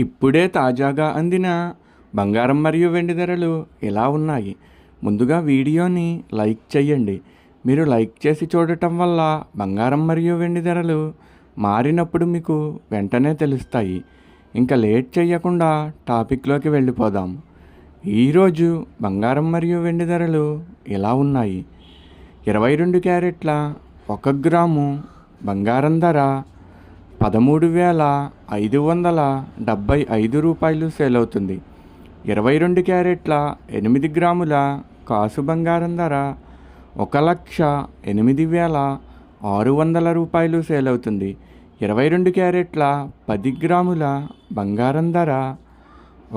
ఇప్పుడే తాజాగా అందిన బంగారం మరియు వెండి ధరలు ఎలా ఉన్నాయి? ముందుగా వీడియోని లైక్ చేయండి. మీరు లైక్ చేసి చూడటం వల్ల బంగారం మరియు వెండి ధరలు మారినప్పుడు మీకు వెంటనే తెలుస్తాయి. ఇంకా లేట్ చేయకుండా టాపిక్లోకి వెళ్ళిపోదాం. ఈరోజు బంగారం మరియు వెండి ధరలు ఎలా ఉన్నాయి? 22 క్యారెట్ల 1 గ్రాము బంగారం ధర 13,575 రూపాయలు సేల్ అవుతుంది. 22 క్యారెట్ల 8 గ్రాముల కాసు బంగారం ధర 1,08,600 రూపాయలు సేల్ అవుతుంది. 22 క్యారెట్ల 10 గ్రాముల బంగారం ధర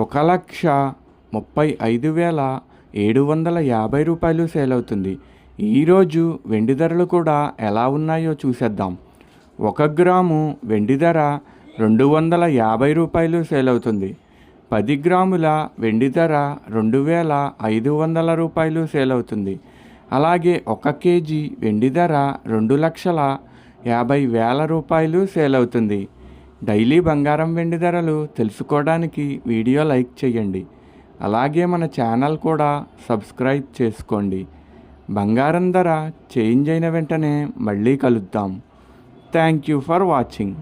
1,35,750 రూపాయలు సేల్ అవుతుంది. ఈరోజు వెండి ధరలు కూడా ఎలా ఉన్నాయో చూసేద్దాం. 1 గ్రాము వెండి ధర 250 రూపాయలు సేల్ అవుతుంది. 10 గ్రాముల వెండి ధర 2,500 రూపాయలు సేల్ అవుతుంది. అలాగే 1 కేజీ వెండి ధర 2,50,000 రూపాయలు సేల్ అవుతుంది. డైలీ బంగారం వెండి ధరలు తెలుసుకోవడానికి వీడియో లైక్ చేయండి. అలాగే మన ఛానల్ కూడా సబ్స్క్రైబ్ చేసుకోండి. బంగారం ధర చేంజ్ అయిన వెంటనే మళ్ళీ కలుద్దాం. Thank you for watching.